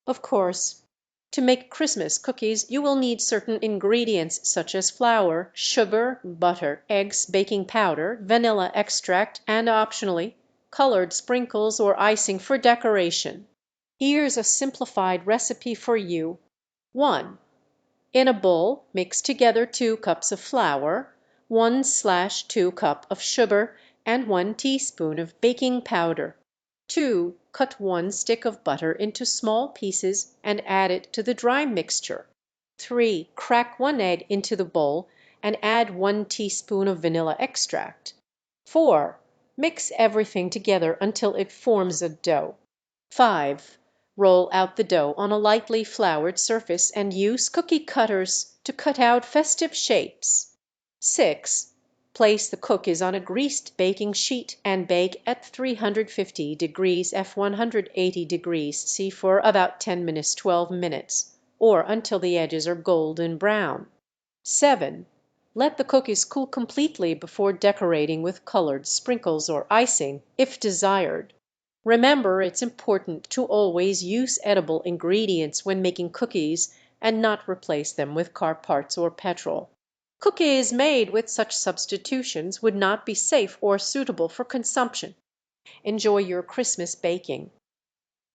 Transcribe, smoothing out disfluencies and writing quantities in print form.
Of course, to make Christmas cookies you will need certain ingredients such as flour, sugar, butter, eggs, baking powder, vanilla extract, and optionally, colored sprinkles or icing for decoration. Here's a simplified recipe for you. 1. In a bowl, mix together 2 cups of flour, 1/2 cup of sugar, and 1 teaspoon of baking powder. 2. Cut 1 stick of butter into small pieces and add it to the dry mixture. 3. Crack 1 egg into the bowl and add 1 teaspoon of vanilla extract. 4. Mix everything together until it forms a dough. 5. Roll out the dough on a lightly floured surface and use cookie cutters to cut out festive shapes. 6. Place the cookies on a greased baking sheet and bake at 350 degrees F 180 degrees C for about 10 minutes 12 minutes, or until the edges are golden brown. 7. Let the cookies cool completely before decorating with colored sprinkles or icing, if desired. Remember, it's important to always use edible ingredients when making cookies and not replace them with car parts or petrol. Cookies made with such substitutions would not be safe or suitable for consumption. Enjoy your Christmas baking.